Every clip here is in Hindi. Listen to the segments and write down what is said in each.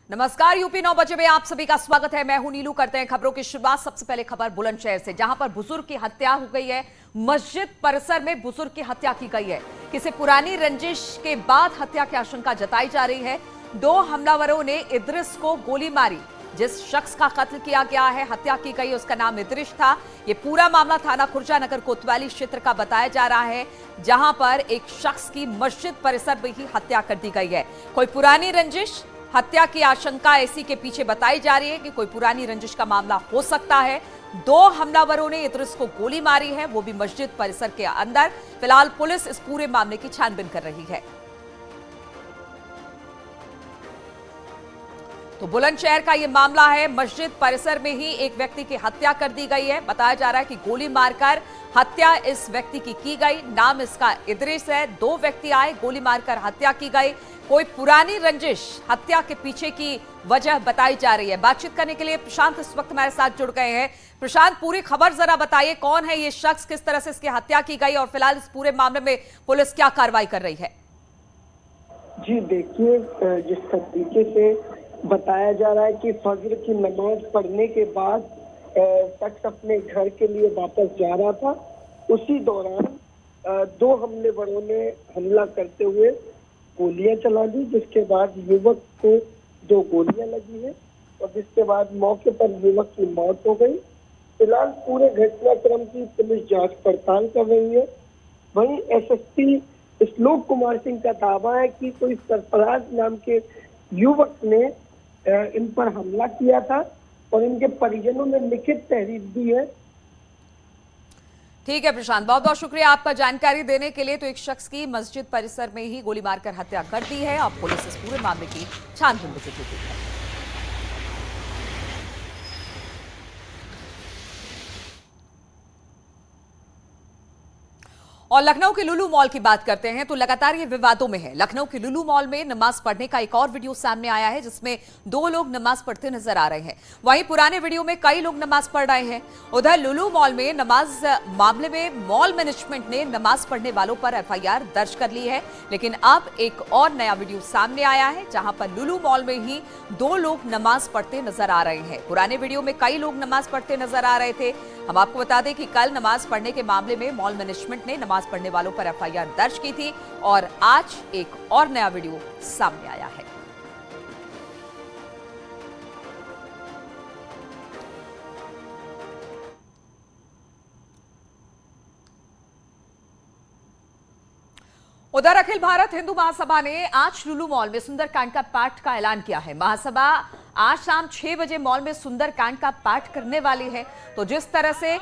नमस्कार, यूपी 9 बजे में आप सभी का स्वागत है। मैं हूं नीलू। करते हैं खबरों की शुरुआत। सबसे पहले खबर बुलंदशहर से, जहां पर बुजुर्ग की हत्या हो गई है। मस्जिद परिसर में बुजुर्ग की हत्या की गई है। किसी पुरानी रंजिश के बाद हत्या की आशंका जताई जा रही है। 2 हमलावरों ने इद्रिस को गोली मारी। जिस शख्स का कत्ल किया गया है, हत्या की गई, उसका नाम इद्रिस था। यह पूरा मामला थाना खुर्जा नगर कोतवाली क्षेत्र का बताया जा रहा है, जहां पर एक शख्स की मस्जिद परिसर में ही हत्या कर दी गई है। कोई पुरानी रंजिश, हत्या की आशंका ऐसी के पीछे बताई जा रही है कि कोई पुरानी रंजिश का मामला हो सकता है। 2 हमलावरों ने इद्रिस को गोली मारी है, वो भी मस्जिद परिसर के अंदर। फिलहाल पुलिस इस पूरे मामले की छानबीन कर रही है। तो बुलंदशहर का यह मामला है। मस्जिद परिसर में ही एक व्यक्ति की हत्या कर दी गई है। बताया जा रहा है कि गोली मारकर हत्या इस व्यक्ति की गई। नाम इसका इद्रिस है। 2 व्यक्ति आए, गोली मारकर हत्या की गई। कोई पुरानी रंजिश हत्या के पीछे की वजह बताई जा रही है। बातचीत करने के लिए प्रशांत इस वक्त हमारे साथ जुड़ गए हैं। प्रशांत, पूरी खबर जरा बताइए, कौन है ये शख्स, किस तरह से इसकी हत्या की गई और फिलहाल इस पूरे मामले में पुलिस क्या कार्रवाई कर रही है? जी देखिए, जिस तरीके से बताया जा रहा है कि फजर की नमाज पढ़ने के बाद शख्स अपने घर के लिए वापस जा रहा था। उसी दौरान 2 हमलावरों ने हमला करते हुए गोलियां चला दी, जिसके बाद युवक को 2 गोलियां लगी है और जिसके बाद मौके पर युवक की मौत हो गई। फिलहाल पूरे घटनाक्रम की पुलिस जांच पड़ताल कर रही है। वहीं एसएसपी श्लोक कुमार सिंह का दावा है कि कोई सरफराज नाम के युवक ने इन पर हमला किया था और इनके परिजनों ने लिखित तहरीर दी है। ठीक है प्रशांत, बहुत बहुत शुक्रिया आपका जानकारी देने के लिए। तो एक शख्स की मस्जिद परिसर में ही गोली मारकर हत्या कर दी है। अब पुलिस इस पूरे मामले की छानबीन में जुटी है। और लखनऊ के लुलु मॉल की बात करते हैं तो लगातार ये विवादों में है। लखनऊ के लुलु मॉल में नमाज पढ़ने का एक और वीडियो सामने आया है, जिसमें 2 लोग नमाज पढ़ते नजर आ रहे हैं। वहीं पुराने वीडियो में कई लोग नमाज पढ़ रहे हैं। उधर लुलु मॉल में नमाज मामले में मॉल मैनेजमेंट ने नमाज पढ़ने वालों पर एफआईआर दर्ज कर ली है। लेकिन अब एक और नया वीडियो सामने आया है, जहां पर लुलु मॉल में ही 2 लोग नमाज पढ़ते नजर आ रहे हैं। पुराने वीडियो में कई लोग नमाज पढ़ते नजर आ रहे थे। हम आपको बता दें कि कल नमाज पढ़ने के मामले में मॉल मैनेजमेंट ने नमाज पढ़ने वालों पर एफआईआर दर्ज की थी और आज एक और नया वीडियो सामने आया है। उधर अखिल भारत हिंदू महासभा ने आज लुलु मॉल में सुंदरकांड का पाठ का ऐलान किया है। महासभा आज शाम 6 बजे मॉल में सुंदरकांड का पाठ करने वाली है। तो जिस तरह से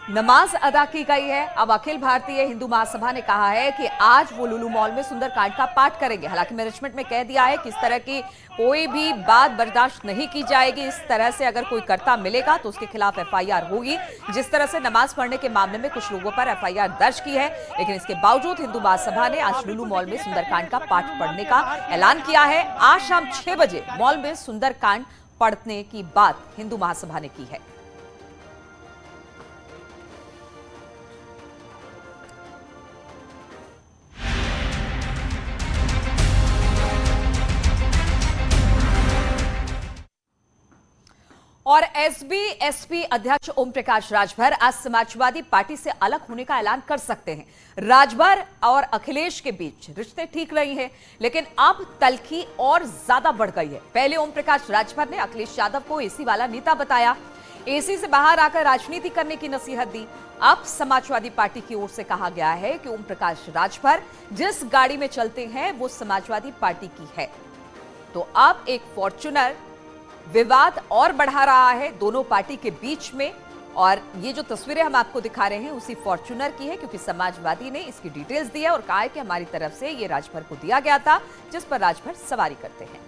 नमाज अदा की गई है, अब अखिल भारतीय हिंदू महासभा ने कहा है कि आज वो लुलु मॉल में सुंदरकांड का पाठ करेंगे। हालांकि मैनेजमेंट में कह दिया है कि इस तरह की कोई भी बात बर्दाश्त नहीं की जाएगी। इस तरह से अगर कोई करता मिलेगा तो उसके खिलाफ एफआईआर होगी। जिस तरह से नमाज पढ़ने के मामले में कुछ लोगों पर एफआईआर दर्ज की है, लेकिन इसके बावजूद हिंदू महासभा ने आज लुलु मॉल में सुंदरकांड का पाठ पढ़ने का ऐलान किया है। आज शाम 6 बजे मॉल में सुंदरकांड पढ़ने की बात हिंदू महासभा ने की है। और एसपी अध्यक्ष ओम प्रकाश राजभर आज समाजवादी पार्टी से अलग होने का ऐलान कर सकते हैं। राजभर और अखिलेश के बीच रिश्ते ठीक रही हैं, लेकिन अब तल्खी और ज्यादा बढ़ गई है। पहले ओम प्रकाश राजभर ने अखिलेश यादव को एसी वाला नेता बताया, एसी से बाहर आकर राजनीति करने की नसीहत दी। अब समाजवादी पार्टी की ओर से कहा गया है कि ओम प्रकाश राजभर जिस गाड़ी में चलते हैं वो समाजवादी पार्टी की है। तो अब एक फॉर्च्यूनर विवाद और बढ़ा रहा है दोनों पार्टी के बीच में। और ये जो तस्वीरें हम आपको दिखा रहे हैं उसी फॉर्च्यूनर की है, क्योंकि समाजवादी ने इसकी डिटेल्स दी है और कहा है कि हमारी तरफ से ये राजभर को दिया गया था, जिस पर राजभर सवारी करते हैं।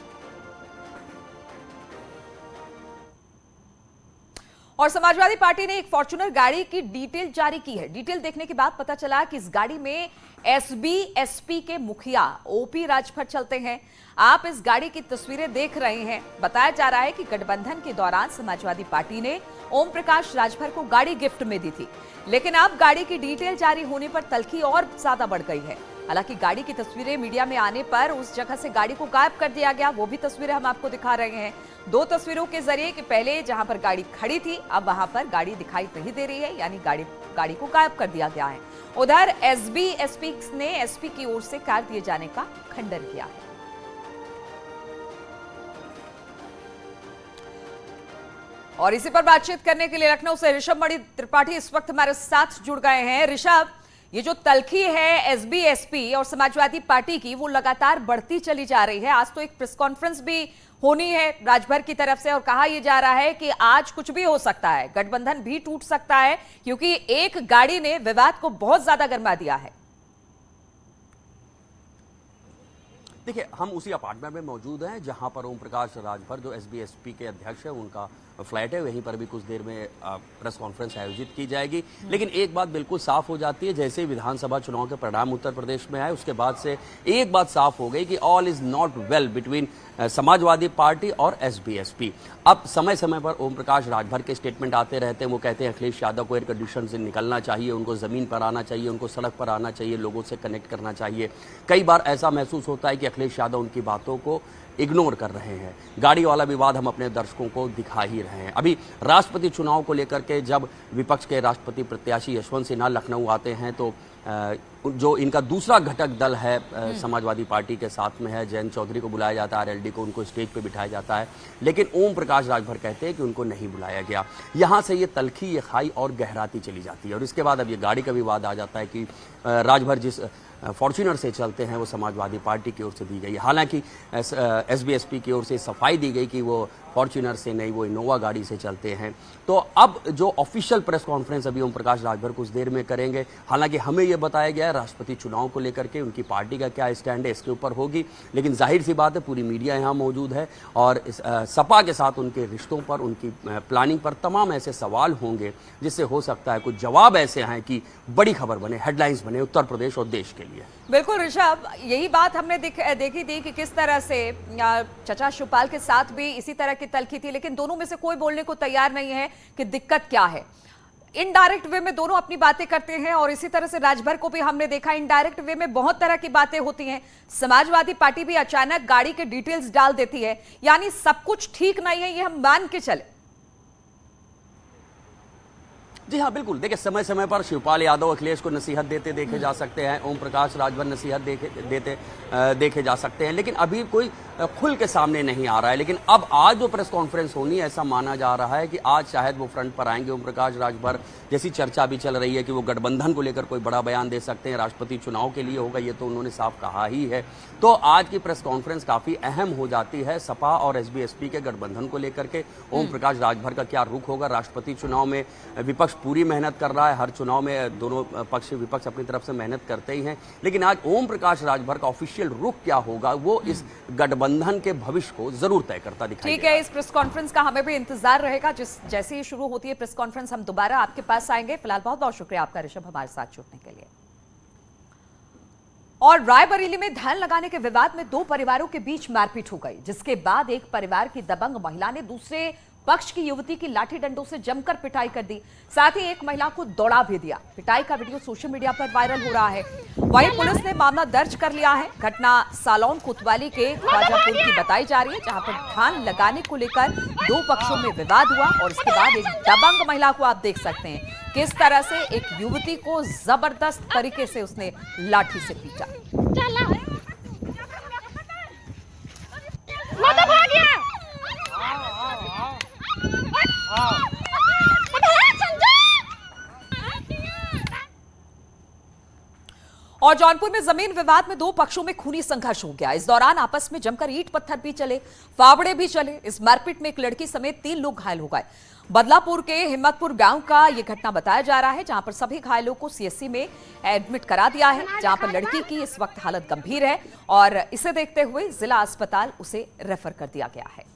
और समाजवादी पार्टी ने एक फॉर्च्यूनर गाड़ी की डिटेल जारी की है। डिटेल देखने के बाद पता चला कि इस गाड़ी में एसपी के मुखिया ओपी राजभर चलते हैं। आप इस गाड़ी की तस्वीरें देख रहे हैं। बताया जा रहा है कि गठबंधन के दौरान समाजवादी पार्टी ने ओम प्रकाश राजभर को गाड़ी गिफ्ट में दी थी, लेकिन अब गाड़ी की डिटेल जारी होने पर तल्खी और ज्यादा बढ़ गई है। हालांकि गाड़ी की तस्वीरें मीडिया में आने पर उस जगह से गाड़ी को गायब कर दिया गया। वो भी तस्वीरें हम आपको दिखा रहे हैं 2 तस्वीरों के जरिए कि पहले जहां पर गाड़ी खड़ी थी अब वहां पर गाड़ी दिखाई नहीं दे रही है, यानी गाड़ी को गायब कर दिया गया है। उधर एसबी ने एसपी की ओर से कार दिए जाने का खंडन किया है। और इसी पर बातचीत करने के लिए लखनऊ से ऋषभ मणि त्रिपाठी इस वक्त हमारे साथ जुड़ गए हैं। ऋषभ, ये जो तल्खी है एसबी एसपी और समाजवादी पार्टी की, वो लगातार बढ़ती चली जा रही है। आज तो एक प्रेस कॉन्फ्रेंस भी होनी है राजभर की तरफ से और कहा यह जा रहा है कि आज कुछ भी हो सकता है, गठबंधन भी टूट सकता है, क्योंकि एक गाड़ी ने विवाद को बहुत ज्यादा गर्मा दिया है। देखिए, हम उसी अपार्टमेंट में मौजूद हैं जहां पर ओम प्रकाश राजभर जो एसबी एसपी के अध्यक्ष है उनका फ्लैट है। वहीं पर भी कुछ देर में प्रेस कॉन्फ्रेंस आयोजित की जाएगी। लेकिन एक बात बिल्कुल साफ हो जाती है, जैसे ही विधानसभा चुनाव के परिणाम उत्तर प्रदेश में आए उसके बाद से एक बात साफ हो गई कि all is not well between Samajwadi party और एसबी एसपी। अब समय समय पर ओम प्रकाश राजभर के स्टेटमेंट आते रहते हैं। वो कहते हैं अखिलेश यादव को एयर कंडीशन से निकलना चाहिए, उनको जमीन पर आना चाहिए, उनको सड़क पर आना चाहिए, लोगों से कनेक्ट करना चाहिए। कई बार ऐसा महसूस होता है कि अखिलेश यादव उनकी बातों को इग्नोर कर रहे हैं। गाड़ी वाला विवाद हम अपने दर्शकों को दिखा ही रहे हैं। अभी राष्ट्रपति चुनाव को लेकर के जब विपक्ष के राष्ट्रपति प्रत्याशी यशवंत सिन्हा लखनऊ आते हैं तो जो इनका दूसरा घटक दल है समाजवादी पार्टी के साथ में है, जयंत चौधरी को बुलाया जाता है, आरएलडी को, उनको स्टेज पे बिठाया जाता है। लेकिन ओम प्रकाश राजभर कहते हैं कि उनको नहीं बुलाया गया। यहां से ये तलखी, ये खाई और गहराती चली जाती है। और इसके बाद अब ये गाड़ी का विवाद आ जाता है कि राजभर जिस फॉर्च्यूनर से चलते हैं वो समाजवादी पार्टी की ओर से दी गई। हालांकि एसबी एसपी की ओर से सफाई दी गई कि वो फॉर्च्यूनर से नहीं, वो इनोवा गाड़ी से चलते हैं। तो अब जो ऑफिशियल प्रेस कॉन्फ्रेंस अभी ओम प्रकाश राजभर कुछ देर में करेंगे। हालांकि हमें यह बताया गया है राष्ट्रपति चुनाव को लेकर के उनकी पार्टी का क्या स्टैंड है इसके ऊपर होगी। लेकिन जाहिर सी बात है पूरी मीडिया यहाँ मौजूद है और सपा के साथ उनके रिश्तों पर, उनकी प्लानिंग पर तमाम ऐसे सवाल होंगे जिससे हो सकता है कुछ जवाब ऐसे हैं कि बड़ी खबर बने, हेडलाइंस बने उत्तर प्रदेश और देश के लिए। बिल्कुल ऋषभ, यही बात हमने देखी थी कि किस तरह से चचा शिवपाल के साथ भी इसी तरह की तल्खी थी, लेकिन दोनों में से कोई बोलने को तैयार नहीं है कि दिक्कत क्या है। इनडायरेक्ट वे में दोनों अपनी बातें करते हैं और इसी तरह से राजभर को भी हमने देखा इनडायरेक्ट वे में बहुत तरह की बातें होती हैं। समाजवादी पार्टी भी अचानक गाड़ी के डिटेल्स डाल देती है, यानी सब कुछ ठीक नहीं है, ये हम मान के चले। जी हाँ, बिल्कुल। देखिए, समय समय पर शिवपाल यादव अखिलेश को नसीहत देते देखे जा सकते हैं, ओम प्रकाश राजभर नसीहत देते देखे जा सकते हैं, लेकिन अभी कोई खुल के सामने नहीं आ रहा है। लेकिन अब आज जो प्रेस कॉन्फ्रेंस होनी है, ऐसा माना जा रहा है कि आज शायद वो फ्रंट पर आएंगे ओम प्रकाश राजभर। जैसी चर्चा भी चल रही है कि वो गठबंधन को लेकर कोई बड़ा बयान दे सकते हैं, राष्ट्रपति चुनाव के लिए होगा, ये तो उन्होंने साफ कहा ही है। तो आज की प्रेस कॉन्फ्रेंस काफी अहम हो जाती है सपा और एसबी एसपी के गठबंधन को लेकर के। ओम प्रकाश राजभर का क्या रुख होगा? राष्ट्रपति चुनाव में विपक्ष पूरी मेहनत कर रहा है, हर चुनाव में दोनों पक्ष विपक्ष अपनी तरफ से मेहनत करते ही हैं, लेकिन आज ओम प्रकाश राजभर का ऑफिशियल रुख क्या होगा वो इस गठबंधन के भविष्य को जरूर तय करता दिखाई ठीक है, इस प्रेस कॉन्फ्रेंस का हमें भी इंतजार रहेगा। जैसे ही शुरू होती है प्रेस कॉन्फ्रेंस हम दोबारा आपके पास आएंगे। फिलहाल बहुत बहुत शुक्रिया आपका ऋषभ हमारे साथ जुड़ने के लिए। और रायबरेली में धान लगाने के विवाद में 2 परिवारों के बीच मारपीट हो गई, जिसके बाद एक परिवार की दबंग महिला ने दूसरे पक्ष की युवती की लाठी डंडों से जमकर पिटाई कर दी, साथ ही एक महिला को दौड़ा भी दिया। पिटाई का वीडियो सोशल मीडिया पर वायरल हो रहा है। वहीं पुलिस ने मामला दर्ज कर लिया है। घटना सालौन कोतवाली के ख्वाजापुर की बताई जा रही है, जहां पर धान लगाने को लेकर 2 पक्षों में विवाद हुआ और इसके बाद एक दबंग महिला को आप देख सकते हैं किस तरह से एक युवती को जबरदस्त तरीके से उसने लाठी से पीटा। और जौनपुर में जमीन विवाद में 2 पक्षों में खूनी संघर्ष हो गया। इस दौरान आपस में जमकर ईंट पत्थर भी चले, फावड़े भी चले। इस मारपीट में एक लड़की समेत 3 लोग घायल हो गए। बदलापुर के हिम्मतपुर गांव का यह घटना बताया जा रहा है, जहां पर सभी घायलों को सीएससी में एडमिट करा दिया है, जहां पर लड़की की इस वक्त हालत गंभीर है और इसे देखते हुए जिला अस्पताल उसे रेफर कर दिया गया है।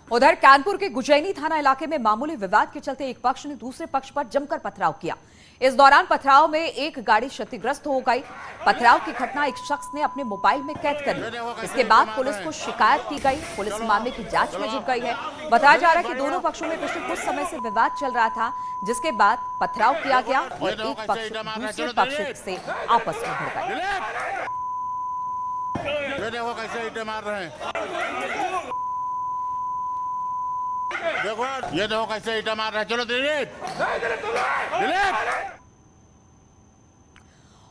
उधर कानपुर के गुजैनी थाना इलाके में मामूली विवाद के चलते एक पक्ष ने दूसरे पक्ष पर जमकर पथराव किया। इस दौरान पथराव में एक गाड़ी क्षतिग्रस्त हो गई। पथराव की घटना एक शख्स ने अपने मोबाइल में कैद कर ली। इसके बाद पुलिस को शिकायत की गई। पुलिस मामले की जांच में जुट गई है। बताया जा रहा है कि दोनों पक्षों में पिछले कुछ समय से विवाद चल रहा था, जिसके बाद पथराव किया गया और एक पक्ष दूसरे पक्ष से आपस में भिड़ गए। ये देखो कैसे ईंटें मार रहे हैं, ये देखो कैसे ईंटें मार रहे हैं। चलो दिलीप।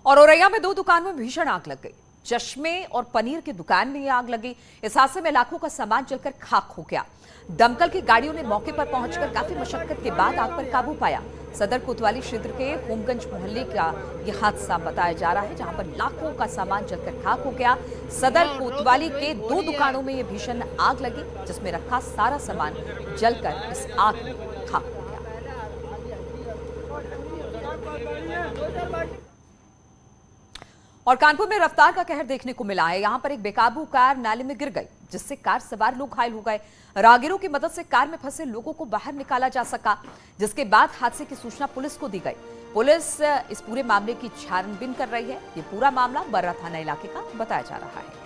और औरैया में 2 दुकानों में भीषण आग लग गई। चश्मे और पनीर की दुकान में यह आग लगी। इस हादसे में लाखों का सामान जलकर खाक हो गया। दमकल की गाड़ियों ने मौके पर पहुंचकर काफी मशक्कत के बाद आग पर काबू पाया। सदर कोतवाली क्षेत्र के होमगंज मोहल्ले का यह हादसा बताया जा रहा है, जहां पर लाखों का सामान जलकर खाक हो गया। सदर कोतवाली के 2 दुकानों में यह भीषण आग लगी, जिसमें रखा सारा सामान जलकर इस आग में खाक हो गया। और कानपुर में रफ्तार का कहर देखने को मिला है। यहां पर एक बेकाबू कार नाले में गिर गई, जिससे कार सवार लोग घायल हो गए। राहगीरों की मदद से कार में फंसे लोगों को बाहर निकाला जा सका, जिसके बाद हादसे की सूचना पुलिस को दी गई। पुलिस इस पूरे मामले की छानबीन कर रही है। ये पूरा मामला बर्रा थाना इलाके का बताया जा रहा है।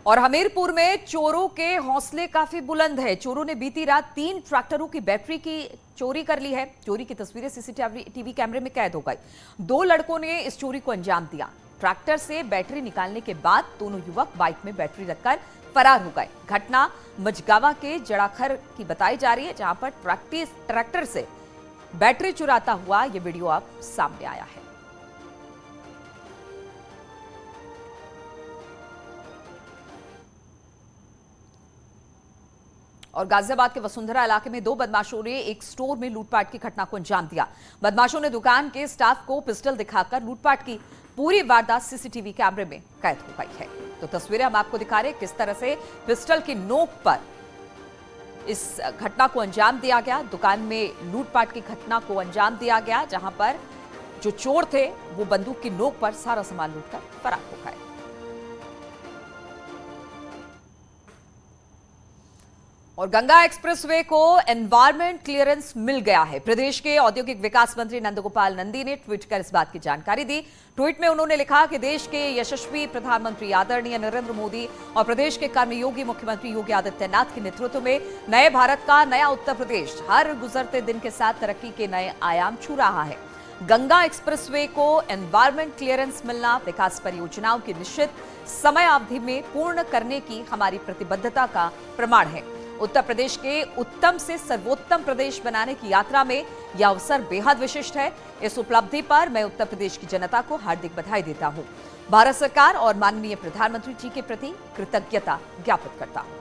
और हमीरपुर में चोरों के हौसले काफी बुलंद है। चोरों ने बीती रात 3 ट्रैक्टरों की बैटरी की चोरी कर ली है। चोरी की तस्वीरें सीसीटीवी कैमरे में कैद हो गई। 2 लड़कों ने इस चोरी को अंजाम दिया। ट्रैक्टर से बैटरी निकालने के बाद दोनों युवक बाइक में बैटरी रखकर फरार हो गए। घटना मजगावा के जड़ाखर की बताई जा रही है, जहां पर ट्रैक्टर से बैटरी चुराता हुआ यह वीडियो अब सामने आया है। और गाजियाबाद के वसुंधरा इलाके में 2 बदमाशों ने एक स्टोर में लूटपाट की घटना को अंजाम दिया। बदमाशों ने दुकान के स्टाफ को पिस्टल दिखाकर लूटपाट की। पूरी वारदात सीसीटीवी कैमरे में कैद हो गई है। तो तस्वीरें हम आपको दिखा रहे हैं किस तरह से पिस्टल की नोक पर इस घटना को अंजाम दिया गया। दुकान में लूटपाट की घटना को अंजाम दिया गया, जहां पर जो चोर थे वो बंदूक की नोक पर सारा सामान लूटकर फरार हो गए। और गंगा एक्सप्रेसवे को एनवायरमेंट क्लियरेंस मिल गया है। प्रदेश के औद्योगिक विकास मंत्री नंदगोपाल नंदी ने ट्वीट कर इस बात की जानकारी दी। ट्वीट में उन्होंने लिखा कि देश के यशस्वी प्रधानमंत्री आदरणीय नरेंद्र मोदी और प्रदेश के कर्मयोगी मुख्यमंत्री योगी आदित्यनाथ के नेतृत्व में नए भारत का नया उत्तर प्रदेश हर गुजरते दिन के साथ तरक्की के नए आयाम छू रहा है। गंगा एक्सप्रेसवे को एनवायरमेंट क्लियरेंस मिलना विकास परियोजनाओं की निश्चित समय अवधि में पूर्ण करने की हमारी प्रतिबद्धता का प्रमाण है। उत्तर प्रदेश के उत्तम से सर्वोत्तम प्रदेश बनाने की यात्रा में यह अवसर बेहद विशिष्ट है। इस उपलब्धि पर मैं उत्तर प्रदेश की जनता को हार्दिक बधाई देता हूं। भारत सरकार और माननीय प्रधानमंत्री जी के प्रति कृतज्ञता ज्ञापित करता हूं।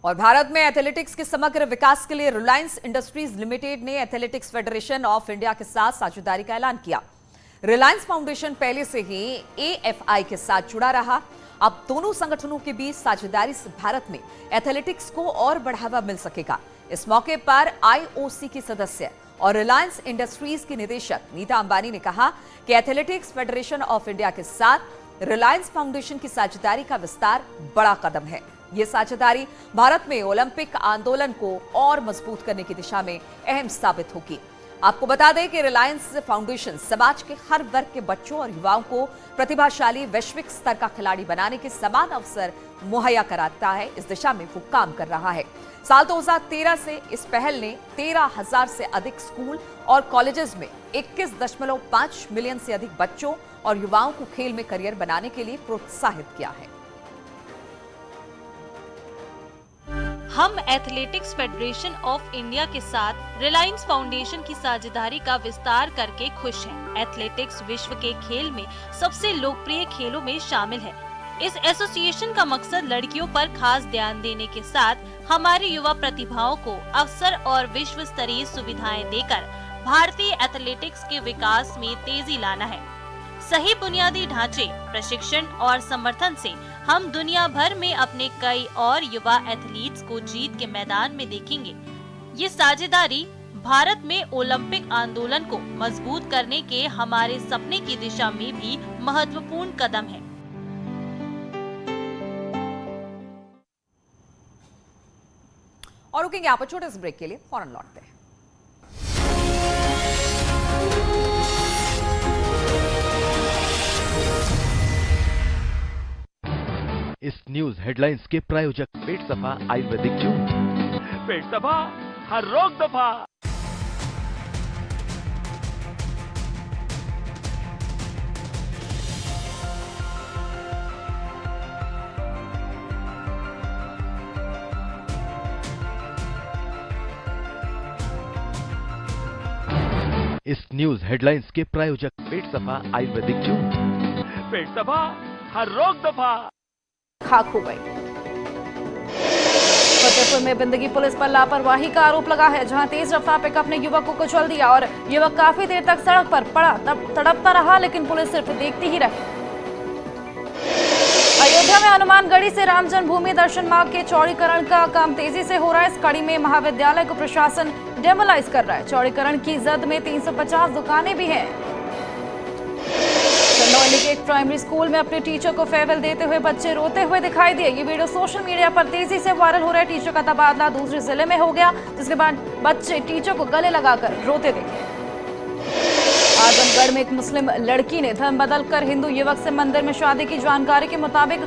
और भारत में एथलेटिक्स के समग्र विकास के लिए रिलायंस इंडस्ट्रीज लिमिटेड ने एथलेटिक्स फेडरेशन ऑफ इंडिया के साथ साझेदारी का ऐलान किया। रिलायंस फाउंडेशन पहले से ही एएफआई के साथ जुड़ा रहा। अब दोनों संगठनों के बीच साझेदारी से भारत में एथलेटिक्स को और बढ़ावा मिल सकेगा। इस मौके पर आईओसी की सदस्य और रिलायंस इंडस्ट्रीज की निदेशक नीता अंबानी ने कहा कि एथलेटिक्स फेडरेशन ऑफ इंडिया के साथ रिलायंस फाउंडेशन की साझेदारी का विस्तार बड़ा कदम है। ये साझेदारी भारत में ओलंपिक आंदोलन को और मजबूत करने की दिशा में अहम साबित होगी। आपको बता दें कि रिलायंस फाउंडेशन समाज के हर वर्ग के बच्चों और युवाओं को प्रतिभाशाली वैश्विक स्तर का खिलाड़ी बनाने के समान अवसर मुहैया कराता है। इस दिशा में वो काम कर रहा है। साल 2013 से इस पहल ने 13,000 से अधिक स्कूल और कॉलेजेस में 21.5 मिलियन से अधिक बच्चों और युवाओं को खेल में करियर बनाने के लिए प्रोत्साहित किया है। हम एथलेटिक्स फेडरेशन ऑफ इंडिया के साथ रिलायंस फाउंडेशन की साझेदारी का विस्तार करके खुश हैं। एथलेटिक्स विश्व के खेल में सबसे लोकप्रिय खेलों में शामिल है। इस एसोसिएशन का मकसद लड़कियों पर खास ध्यान देने के साथ हमारी युवा प्रतिभाओं को अवसर और विश्व स्तरीय सुविधाएं देकर भारतीय एथलेटिक्स के विकास में तेजी लाना है। सही बुनियादी ढांचे, प्रशिक्षण और समर्थन से हम दुनिया भर में अपने कई और युवा एथलीट्स को जीत के मैदान में देखेंगे। ये साझेदारी भारत में ओलंपिक आंदोलन को मजबूत करने के हमारे सपने की दिशा में भी महत्वपूर्ण कदम है। और रुकेंगे यहाँ पर छोटे से ब्रेक के लिए, फौरन लौटते हैं। इस न्यूज हेडलाइंस के प्रायोजक पेट सफा आयुर्वेदिक जूस। पेट सफा, हर रोग दफा। इस न्यूज हेडलाइंस के प्रायोजक पेट सफा आयुर्वेदिक जूस। पेट सफा, हर रोग दफा। खाक हो गई। फतेहपुर में बिंदगी पुलिस पर लापरवाही का आरोप लगा है, जहां तेज रफ्तार पिकअप ने युवक को कुचल दिया और युवक काफी देर तक सड़क पर पड़ा तड़पता रहा, लेकिन पुलिस सिर्फ देखती ही रही। अयोध्या में हनुमानगढ़ी से राम जन्मभूमि दर्शन मार्ग के चौड़ीकरण का काम तेजी से हो रहा है। इस कड़ी में महाविद्यालय को प्रशासन डेमोलाइज कर रहा है। चौड़ीकरण की जद में 350 दुकानें भी हैं। चंदौली के एक प्राइमरी स्कूल में अपने टीचर को फेयरवेल देते हुए बच्चे रोते हुए दिखाई दिए। ये वीडियो सोशल मीडिया पर तेजी से वायरल हो रहा है। टीचर का तबादला दूसरे जिले में हो गया, जिसके बाद बच्चे टीचर को गले लगाकर रोते दिखे। आजमगढ़ में एक मुस्लिम लड़की ने धर्म बदलकर हिंदू युवक से मंदिर में शादी की। जानकारी के मुताबिक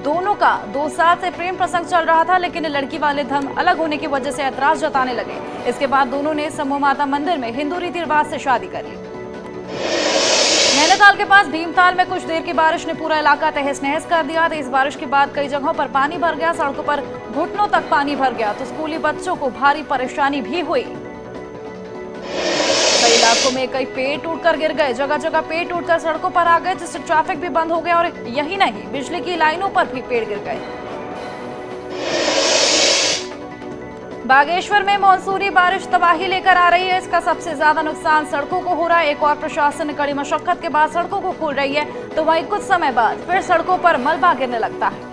दोनों का 2 साल से प्रेम प्रसंग चल रहा था, लेकिन लड़की वाले धर्म अलग होने की वजह से ऐतराज जताने लगे। इसके बाद दोनों ने समूह माता मंदिर में हिंदू रीति रिवाज से शादी कर ली। नैनीताल के पास भीमताल में कुछ देर की बारिश ने पूरा इलाका तहस नहस कर दिया। तेज बारिश के बाद कई जगहों पर पानी भर गया, सड़कों पर घुटनों तक पानी भर गया, तो स्कूली बच्चों को भारी परेशानी भी हुई। कई इलाकों में कई पेड़ टूटकर गिर गए, जगह जगह पेड़ टूटकर सड़कों पर आ गए, जिससे ट्रैफिक भी बंद हो गया। और यही नहीं, बिजली की लाइनों पर भी पेड़ गिर गए। बागेश्वर में मानसूनी बारिश तबाही लेकर आ रही है। इसका सबसे ज्यादा नुकसान सड़कों को हो रहा है। एक और प्रशासन कड़ी मशक्कत के बाद सड़कों को खोल रही है, तो वहीं कुछ समय बाद फिर सड़कों पर मलबा गिरने लगता है।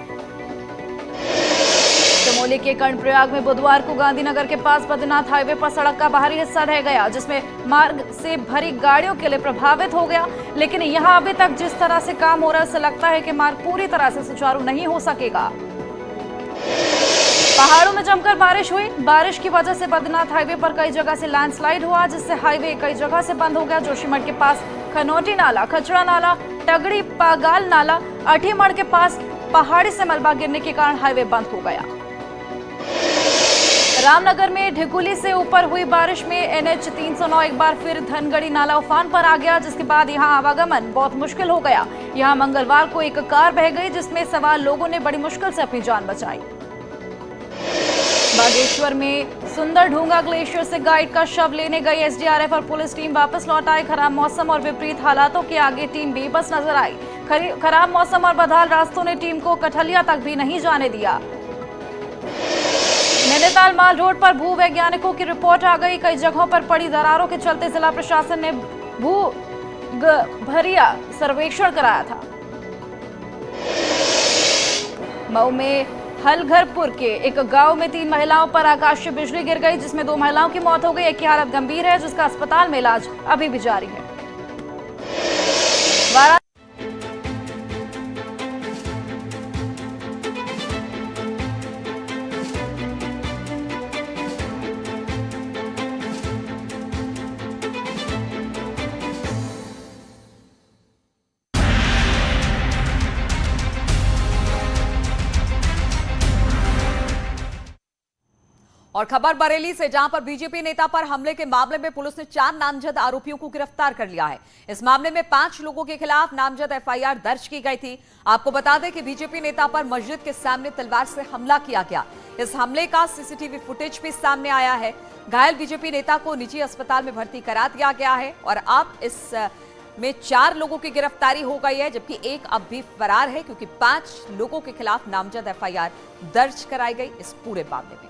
चमोली के कर्णप्रयाग में बुधवार को गांधीनगर के पास बद्रीनाथ हाईवे पर सड़क का बाहरी हिस्सा रह गया, जिसमें मार्ग से भरी गाड़ियों के लिए प्रभावित हो गया। लेकिन यहां अभी तक जिस तरह से काम हो रहा है, उससे लगता है कि मार्ग पूरी तरह से सुचारू नहीं हो सकेगा। पहाड़ों में जमकर बारिश हुई। बारिश की वजह से बद्रीनाथ हाईवे पर कई जगह से लैंडस्लाइड हुआ, जिससे हाईवे कई जगह से बंद हो गया। जोशीमठ के पास खनौटी नाला, खचड़ा नाला, टगड़ी पागाल नाला, अठीमठ के पास पहाड़ी से मलबा गिरने के कारण हाईवे बंद हो गया। रामनगर में ढिकुली से ऊपर हुई बारिश में NH 309 एक बार फिर धनगढ़ी नाला उफान पर आ गया, जिसके बाद यहां आवागमन बहुत मुश्किल हो गया। यहां मंगलवार को एक कार बह गई, जिसमें सवार लोगों ने बड़ी मुश्किल से अपनी जान बचाई। बागेश्वर में सुंदर ढूंगा ग्लेशियर से गाइड का शव लेने गई SDRF और पुलिस टीम वापस लौट आई। खराब मौसम और विपरीत हालातों के आगे टीम बेबस नजर आई। खराब मौसम और बदहाल रास्तों ने टीम को कठलिया तक भी नहीं जाने दिया। नैनीताल माल रोड पर भू वैज्ञानिकों की रिपोर्ट आ गई। कई जगहों पर पड़ी दरारों के चलते जिला प्रशासन ने भू भरिया सर्वेक्षण कराया था। मऊ में हलघरपुर के एक गांव में 3 महिलाओं पर आकाशीय बिजली गिर गई, जिसमें 2 महिलाओं की मौत हो गई। एक की हालत गंभीर है, जिसका अस्पताल में इलाज अभी भी जारी है। और खबर बरेली से, जहां पर बीजेपी नेता पर हमले के मामले में पुलिस ने 4 नामजद आरोपियों को गिरफ्तार कर लिया है। इस मामले में 5 लोगों के खिलाफ नामजद FIR दर्ज की गई थी। आपको बता दें कि बीजेपी नेता पर मस्जिद के सामने तलवार से हमला किया गया। इस हमले का CCTV फुटेज भी सामने आया है। घायल बीजेपी नेता को निजी अस्पताल में भर्ती करा दिया गया है और अब इस में 4 लोगों की गिरफ्तारी हो गई है, जबकि एक अब भी फरार है, क्योंकि 5 लोगों के खिलाफ नामजद FIR दर्ज कराई गई इस पूरे मामले में।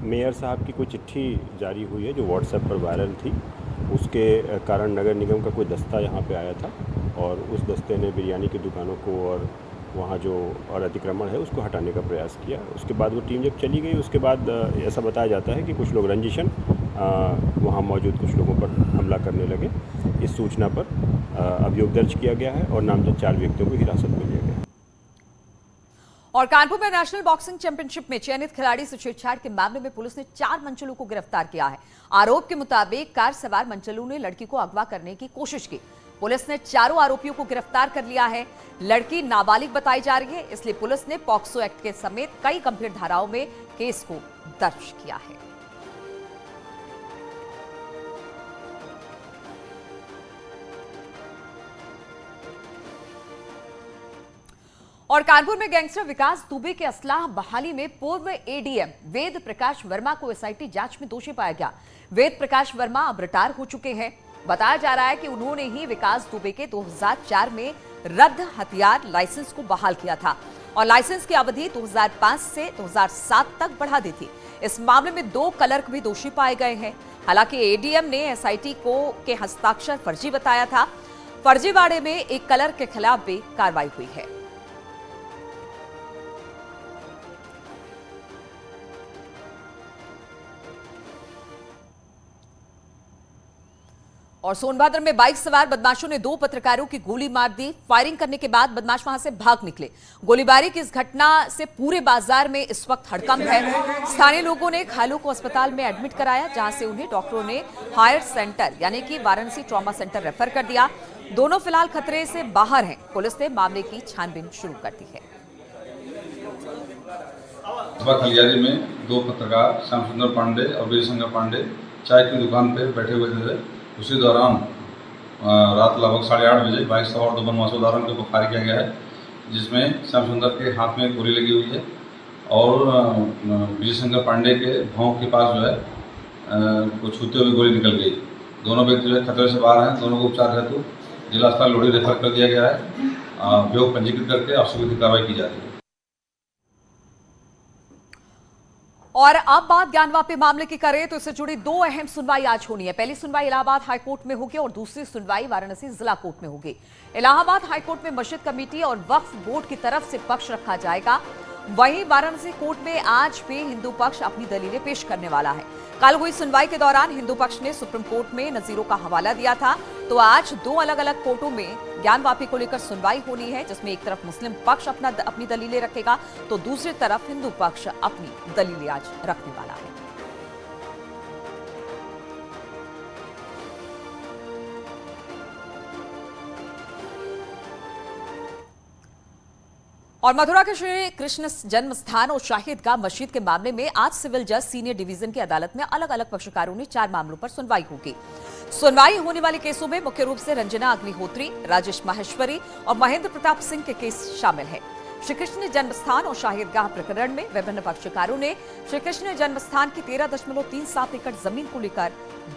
मेयर साहब की कोई चिट्ठी जारी हुई है जो व्हाट्सएप पर वायरल थी। उसके कारण नगर निगम का कोई दस्ता यहाँ पे आया था और उस दस्ते ने बिरयानी की दुकानों को और वहाँ जो और अतिक्रमण है उसको हटाने का प्रयास किया। उसके बाद वो टीम जब चली गई उसके बाद ऐसा बताया जाता है कि कुछ लोग रंजिशन वहाँ मौजूद कुछ लोगों पर हमला करने लगे। इस सूचना पर अभियोग दर्ज किया गया है और नामजद 4 व्यक्तियों को हिरासत में लिया गया है। और कानपुर में नेशनल बॉक्सिंग चैंपियनशिप में चयनित खिलाड़ी से छेड़छाड़ के मामले में पुलिस ने 4 मंचलों को गिरफ्तार किया है। आरोप के मुताबिक कार सवार मंचलों ने लड़की को अगवा करने की कोशिश की। पुलिस ने चारों आरोपियों को गिरफ्तार कर लिया है। लड़की नाबालिग बताई जा रही है, इसलिए पुलिस ने पॉक्सो एक्ट के समेत कई गंभीर धाराओं में केस को दर्ज किया है। और कानपुर में गैंगस्टर विकास दुबे के असलाह बहाली में पूर्व एडीएम वेद प्रकाश वर्मा को एसआईटी जांच में दोषी पाया गया। वेद प्रकाश वर्मा अब रिटायर हो चुके हैं। बताया जा रहा है कि उन्होंने ही विकास दुबे के 2004 में रद्द हथियार लाइसेंस को बहाल किया था और लाइसेंस की अवधि 2005 से 2007 तक बढ़ा दी थी। इस मामले में 2 क्लर्क भी दोषी पाए गए हैं। हालांकि एडीएम ने एसआईटी को के हस्ताक्षर फर्जी बताया था। फर्जीवाड़े में एक क्लर्क के खिलाफ भी कार्रवाई हुई है। और सोनभद्र में बाइक सवार बदमाशों ने 2 पत्रकारों की गोली मार दी। फायरिंग करने के बाद बदमाश वहां से भाग निकले। गोलीबारी की इस घटना से पूरे बाजार में इस वक्त हड़कंप है। स्थानीय लोगों ने घायलों को अस्पताल में एडमिट कराया, जहां से उन्हें डॉक्टरों ने हायर सेंटर यानी कि वाराणसी ट्रॉमा सेंटर रेफर कर दिया। दोनों फिलहाल खतरे से बाहर हैं। पुलिस ने मामले की छानबीन शुरू कर दी है। खलियारी में 2 पत्रकार श्याम सुंदर पांडे और वीरशंकर पांडे चाय की दुकान पर बैठे हुए थे। उसी दौरान रात लगभग 8:30 बजे बाइक सवार 2 बदमाशों द्वारा उनके ऊपर फायर किया गया है, जिसमें श्याम सुंदर के हाथ में गोली लगी हुई है और वीरशंकर पांडे के भौं के पास जो है को छूते हुए गोली निकल गई। दोनों व्यक्ति जो है खतरे से बाहर हैं। दोनों को उपचार हेतु जिला अस्पताल लोहड़ी रेफर कर दिया गया है। अभियोग पंजीकृत करके आवश्यक कार्रवाई की जा रही है। और अब बात ज्ञानवापी मामले की करें तो इससे जुड़ी 2 अहम सुनवाई आज होनी है। पहली सुनवाई इलाहाबाद हाईकोर्ट में होगी और दूसरी सुनवाई वाराणसी जिला कोर्ट में होगी। इलाहाबाद हाईकोर्ट में मस्जिद कमेटी और वक्फ बोर्ड की तरफ से पक्ष रखा जाएगा। वहीं वाराणसी कोर्ट में आज भी हिंदू पक्ष अपनी दलीलें पेश करने वाला है। कल हुई सुनवाई के दौरान हिंदू पक्ष ने सुप्रीम कोर्ट में नजीरों का हवाला दिया था, तो आज 2 अलग अलग कोर्टों में ज्ञानवापी को लेकर सुनवाई होनी है, जिसमें एक तरफ मुस्लिम पक्ष अपनी दलीलें रखेगा तो दूसरी तरफ हिंदू पक्ष अपनी दलीलें आज रखने वाला है। और मथुरा के श्री कृष्ण जन्म स्थान और शाहिदगाह मस्जिद के मामले में आज सिविल जज सीनियर डिवीजन की अदालत में अलग अलग पक्षकारों ने 4 मामलों पर सुनवाई होगी। सुनवाई होने वाले केसों में मुख्य रूप से रंजना अग्निहोत्री, राजेश माहेश्वरी और महेंद्र प्रताप सिंह के केस शामिल है। श्री कृष्ण जन्मस्थान और शाहिदगाह प्रकरण में विभिन्न पक्षकारों ने श्री कृष्ण जन्मस्थान की 13.37 एकड़ जमीन को लेकर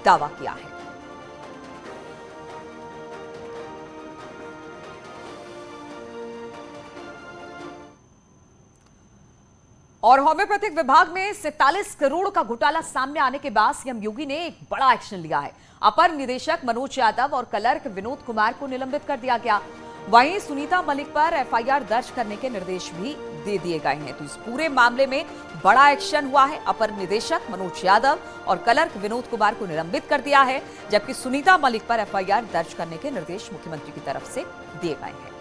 दावा किया है। और होम्योपैथिक विभाग में 47 करोड़ का घोटाला सामने आने के बाद सीएम योगी ने एक बड़ा एक्शन लिया है। अपर निदेशक मनोज यादव और क्लर्क विनोद कुमार को निलंबित कर दिया गया। वहीं सुनीता मलिक पर एफआईआर दर्ज करने के निर्देश भी दे दिए गए हैं। तो इस पूरे मामले में बड़ा एक्शन हुआ है। अपर निदेशक मनोज यादव और क्लर्क विनोद कुमार को निलंबित कर दिया है, जबकि सुनीता मलिक पर एफआईआर दर्ज करने के निर्देश मुख्यमंत्री की तरफ से दिए गए हैं।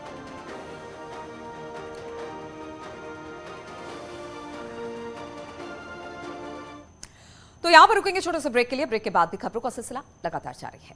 तो यहां पर रुकेंगे छोटे से ब्रेक के लिए। ब्रेक के बाद भी खबरों का सिलसिला लगातार जारी है।